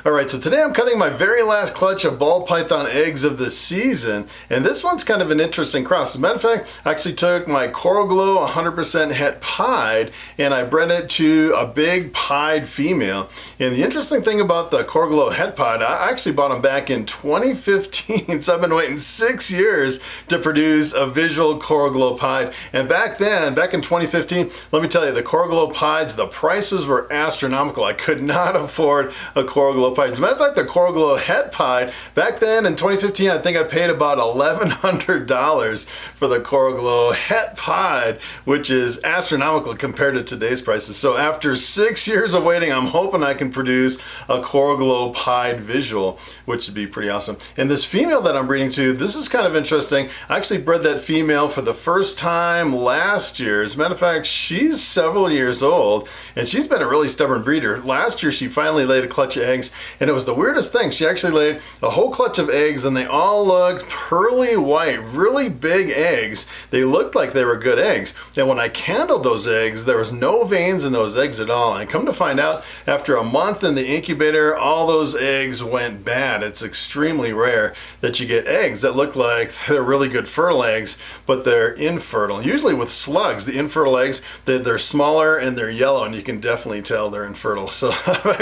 Alright, so today I'm cutting my very last clutch of Ball Python eggs of the season, and this one's kind of an interesting cross. As a matter of fact, I actually took my Coral Glow 100% het pied and I bred it to a big pied female. And the interesting thing about the Coral Glow het pied, I actually bought them back in 2015, so I've been waiting 6 years to produce a visual Coral Glow pied. And back then, back in 2015, let me tell you, the Coral Glow pieds, the prices were astronomical. I could not afford a Coral Glow pied. As a matter of fact, the Coral Glow het pied, back then in 2015, I think I paid about $1,100 for the Coral Glow het pied, which is astronomical compared to today's prices. So after 6 years of waiting, I'm hoping I can produce a Coral Glow pied visual, which would be pretty awesome. And this female that I'm breeding to, this is kind of interesting. I actually bred that female for the first time last year. As a matter of fact, she's several years old and she's been a really stubborn breeder. Last year, she finally laid a clutch of eggs, and it was the weirdest thing. She actually laid a whole clutch of eggs and they all looked pearly white, really big eggs. They looked like they were good eggs. And when I candled those eggs, there was no veins in those eggs at all. And come to find out, after a month in the incubator, all those eggs went bad. It's extremely rare that you get eggs that look like they're really good fertile eggs, but they're infertile. Usually with slugs, the infertile eggs, they're smaller and they're yellow, and you can definitely tell they're infertile. So I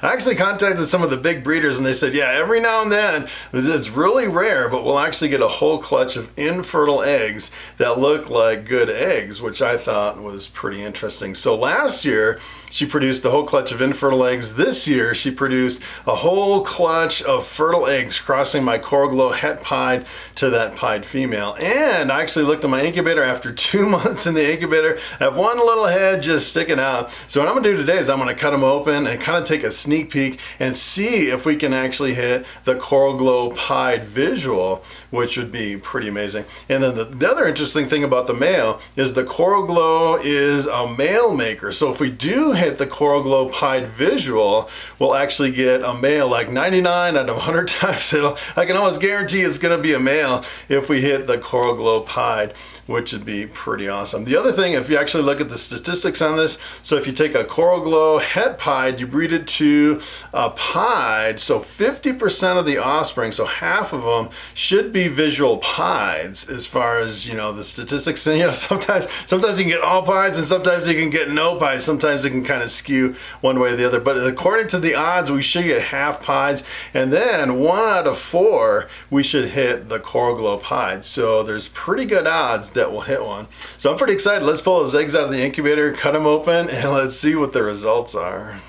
actually contacted some of the big breeders and they said, yeah, every now and then, it's really rare, but we'll actually get a whole clutch of infertile eggs that look like good eggs, which I thought was pretty interesting. So last year, she produced a whole clutch of infertile eggs. This year, she produced a whole clutch of fertile eggs, crossing my Coral Glow het pied to that pied female. And I actually looked at my incubator after 2 months in the incubator. I have one little head just sticking out. So what I'm gonna do today is I'm gonna cut them open and kind of take a sneak peek and see if we can actually hit the Coral Glow pied visual, which would be pretty amazing. And then the other interesting thing about the male is the Coral Glow is a male maker. So if we do hit the Coral Glow pied visual, we'll actually get a male like 99 out of 100 times. I can almost guarantee it's going to be a male if we hit the Coral Glow pied, which would be pretty awesome. The other thing, if you actually look at the statistics on this, so if you take a Coral Glow het pied, you breed it to a pied, so 50% of the offspring, so half of them should be visual pieds as far as, you know, the statistics. And, you know, sometimes you can get all pieds and sometimes you can get no pieds. Sometimes it can kind of skew one way or the other. But according to the odds, we should get half pieds, and then 1 out of 4 we should hit the Coral Glow pied. So there's pretty good odds that we'll hit one. So I'm pretty excited. Let's pull those eggs out of the incubator, cut them open, and let's see what the results are.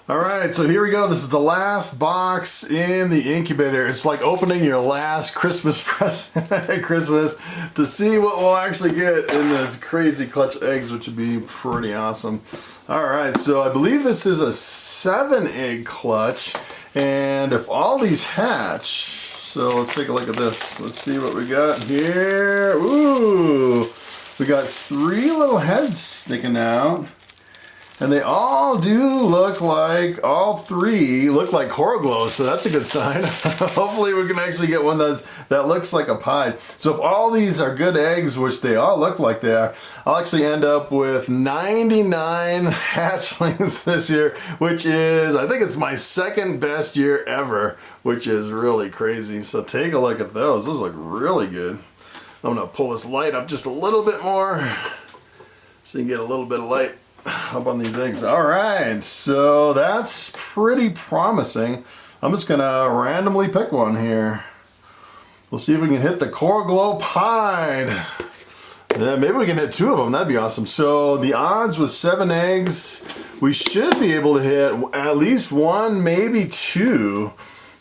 Alright, so here we go. This is the last box in the incubator. It's like opening your last Christmas present at Christmas to see what we'll actually get in this crazy clutch of eggs, which would be pretty awesome. Alright, so I believe this is a 7-egg clutch, and if all these hatch, so let's take a look at this. Let's see what we got here. Ooh, we got 3 little heads sticking out. And they all do look like, all 3 look like Coral Glow, so that's a good sign. Hopefully we can actually get one that looks like a pied. So if all these are good eggs, which they all look like they are, I'll actually end up with 99 hatchlings this year, which is, I think it's my 2nd best year ever, which is really crazy. So take a look at those. Those look really good. I'm gonna pull this light up just a little bit more so you can get a little bit of light up on these eggs. All right, so that's pretty promising. I'm just gonna randomly pick one here. We'll see if we can hit the Coral Glow pied. Yeah, maybe we can hit 2 of them. That'd be awesome. So the odds with 7 eggs, we should be able to hit at least 1, maybe 2.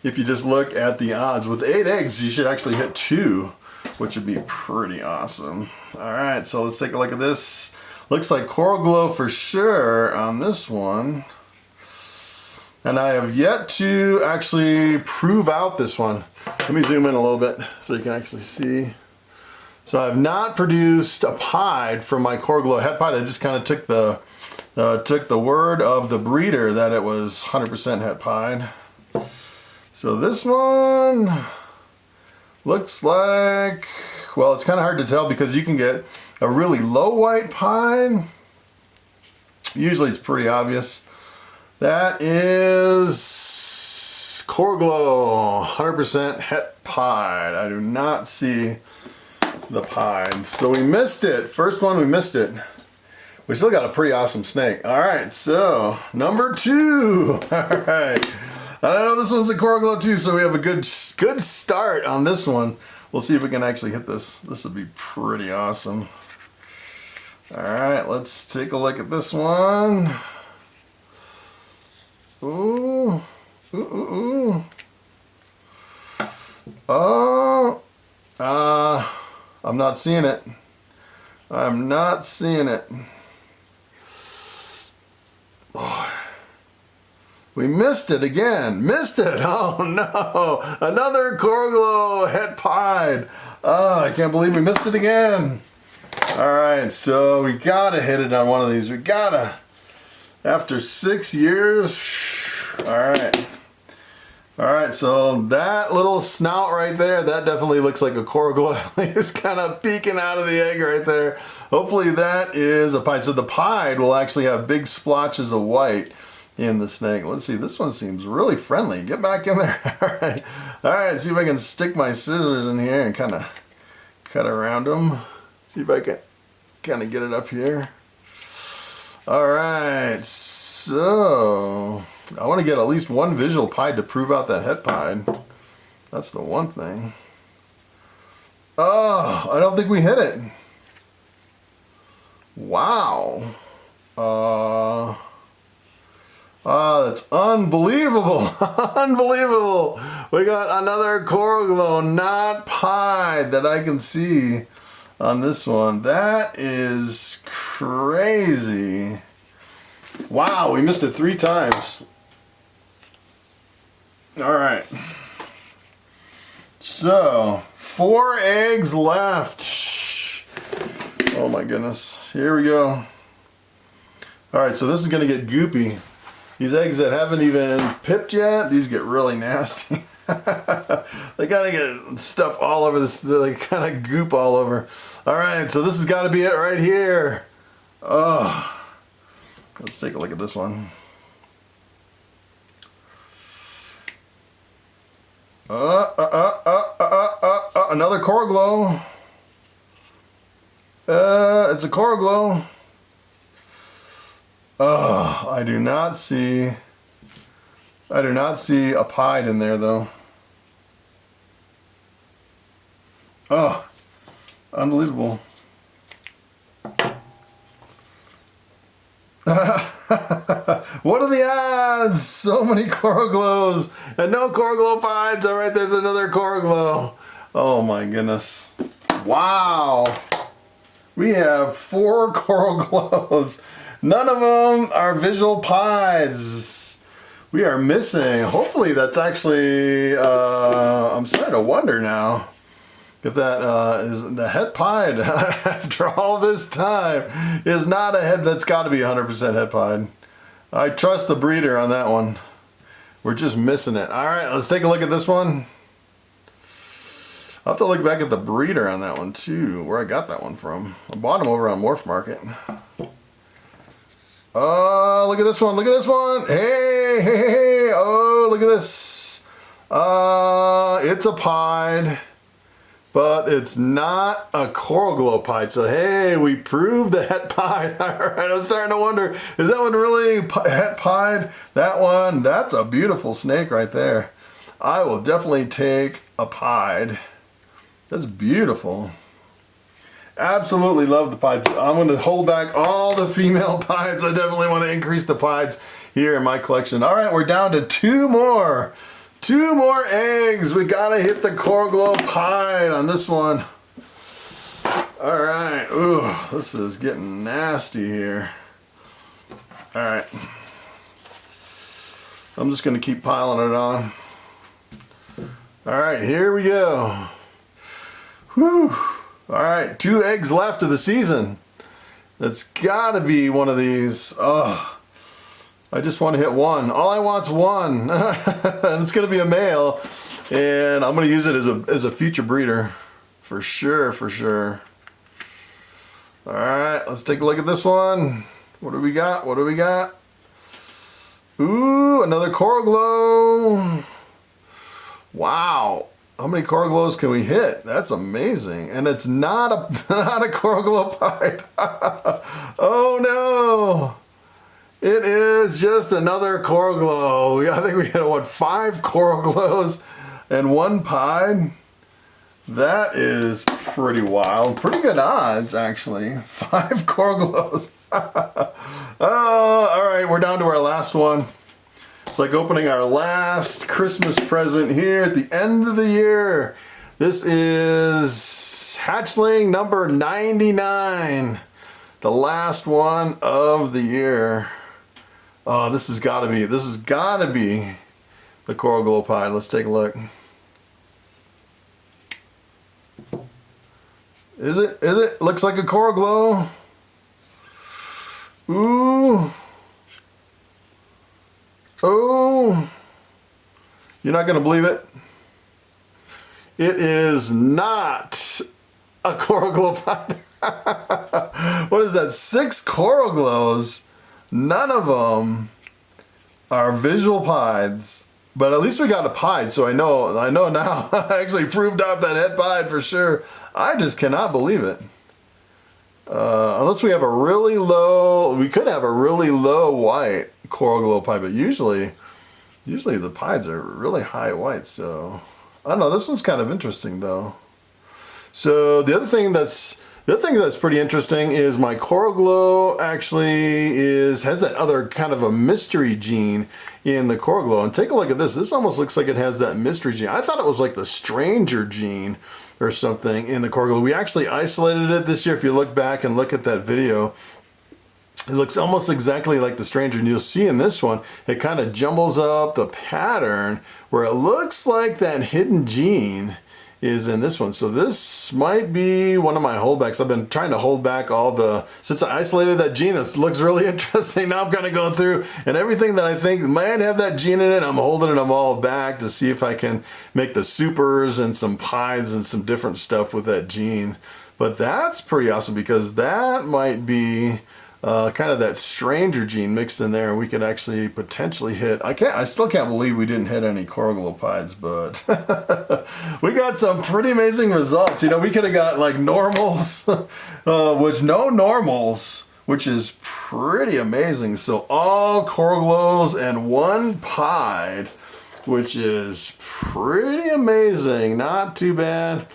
If you just look at the odds, with 8 eggs, you should actually hit 2, which would be pretty awesome. All right, so let's take a look at this. Looks like Coral Glow for sure on this one. And I have yet to actually prove out this one. Let me zoom in a little bit so you can actually see. So I have not produced a pied from my Coral Glow het pied. I just kind of took the word of the breeder that it was 100% het pied. So this one looks like, well, it's kind of hard to tell because you can get a really low white pied. Usually it's pretty obvious. That is Core Glow, 100% het pied. I do not see the pied. So we missed it. First one, we missed it. We still got a pretty awesome snake. All right, so number 2. All right. I know this one's a Core Glow too, so we have a good start on this one. We'll see if we can actually hit this. This would be pretty awesome. All right, let's take a look at this one. Ooh, ooh, ooh, ooh. Oh, I'm not seeing it. I'm not seeing it. Oh. We missed it again. Missed it. Oh no. Another Core Glow het pied. Oh, I can't believe we missed it again. All right, so we gotta hit it on one of these. We gotta. After 6 years. All right. All right, so that little snout right there, that definitely looks like a Core Glow. It's kind of peeking out of the egg right there. Hopefully that is a pied. So the pied will actually have big splotches of white in the snake. Let's see, this one seems really friendly. Get back in there. All right, see if I can stick my scissors in here and kind of cut around them. See if I can kind of get it up here. All right, so I want to get at least one visual pied to prove out that het pied. That's the one thing. Oh, I don't think we hit it. Wow. That's unbelievable. Unbelievable. We got another Core Glow not pied that I can see on this one. That is crazy. Wow, we missed it 3 times. All right. So, 4 eggs left. Oh my goodness. Here we go. All right, so this is going to get goopy. These eggs that haven't even pipped yet, these get really nasty. They kind of get stuff all over this, they kind of goop all over. All right, so this has got to be it right here. Oh, let's take a look at this one. Another Core Glow. It's a Core Glow. Oh, I do not see a pied in there though. Oh, unbelievable. What are the odds? So many Core Glows and no Core Glow pieds. All right, there's another Core Glow. Oh my goodness. Wow. We have 4 Core Glows. None of them are visual pieds. We are missing. Hopefully that's actually, I'm starting to wonder now if that is the het pied after all this time is not a head. That's got to be 100% het pied. I trust the breeder on that one. We're just missing it. All right, let's take a look at this one. I'll have to look back at the breeder on that one too, where I got that one from. I bought them over on Morphmarket. Oh, look at this one. Look at this one. Hey, hey, hey, hey. Oh, look at this. It's a pied, but it's not a Core Glow pied. So, hey, we proved the het pied. All right, I was starting to wonder, is that one really het pied? That one, that's a beautiful snake right there. I will definitely take a pied. That's beautiful. Absolutely love the pieds. I'm going to hold back all the female pieds. I definitely want to increase the pieds here in my collection. All right, we're down to 2 more. 2 more eggs. We got to hit the Core Glow pied on this one. All right. Ooh, this is getting nasty here. All right. I'm just going to keep piling it on. All right, here we go. Whew. All right, 2 eggs left of the season. That's gotta be one of these. Oh, I just want to hit one. All I want's one. And it's gonna be a male. And I'm gonna use it as a future breeder. For sure, for sure. All right, let's take a look at this one. What do we got? What do we got? Ooh, another Coral Glow. Wow. How many Coral Glows can we hit? That's amazing. And it's not a Coral Glow pied. Oh no. It is just another Coral Glow. I think we hit, what, 5 Coral Glows and 1 pied? That is pretty wild. Pretty good odds, actually. 5 Coral Glows. Oh, all right, we're down to our last one. It's like opening our last Christmas present here at the end of the year. This is hatchling number 99. The last one of the year. Oh, this has got to be the Coral Glow pie. Let's take a look. Is it? Is it? Looks like a Coral Glow. Ooh. Oh. You're not going to believe it. It is not a Coral Glow pie. What is that? 6 Coral Glows. None of them are visual pieds. But at least we got a pied, so I know now. I actually proved out that head pied for sure. I just cannot believe it. Unless we have a really low, we could have a really low white Coral Glow pied, but usually the pieds are really high white. So I don't know. This one's kind of interesting though. So the other thing that's pretty interesting is my Coral Glow actually has that other kind of a mystery gene in the Coral Glow. And take a look at this. This almost looks like it has that mystery gene. I thought it was like the stranger gene or something in the Coral Glow. We actually isolated it this year. If you look back and look at that video, it looks almost exactly like the stranger. And you'll see in this one, it kind of jumbles up the pattern where it looks like that hidden gene is in this one. So this might be one of my holdbacks. I've been trying to hold back since I isolated that gene. It looks really interesting. Now I'm kind of going through and everything that I think might have that gene in it, I'm holding them all back to see if I can make the supers and some pies and some different stuff with that gene. But that's pretty awesome because that might be kind of that stranger gene mixed in there, and we could actually potentially hit. I still can't believe we didn't hit any Coral Glow pieds, but we got some pretty amazing results. You know, we could have got like normals, with no normals, which is pretty amazing. So all Coral Glows and 1 pied, which is pretty amazing. Not too bad.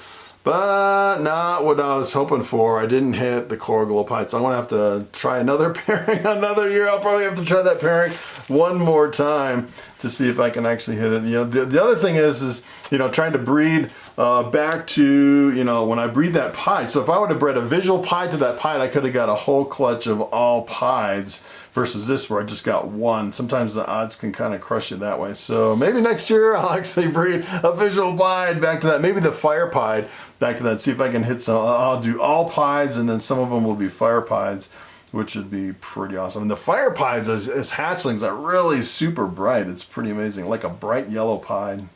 But not what I was hoping for. I didn't hit the Coral Glow pied, so I'm gonna have to try another pairing another year. I'll probably have to try that pairing one more time to see if I can actually hit it. You know, the other thing is you know, trying to breed back to, you know, when I breed that pied. So if I would have bred a visual pied to that pied, I could have got a whole clutch of all pieds versus this where I just got 1. Sometimes the odds can kind of crush you that way. So maybe next year I'll actually breed a visual pied back to that. Maybe the fire pied back to that. See if I can hit some. I'll do all pieds and then some of them will be fire pieds, which would be pretty awesome. And the fire pieds as hatchlings are really super bright. It's pretty amazing, like a bright yellow pied.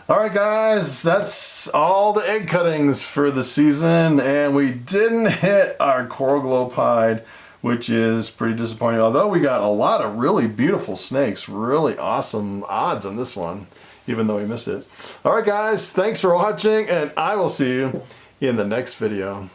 All right, guys, that's all the egg cuttings for the season, and we didn't hit our Coral Glow pied, which is pretty disappointing. Although we got a lot of really beautiful snakes, really awesome odds on this one, even though we missed it. All right, guys, thanks for watching, and I will see you in the next video.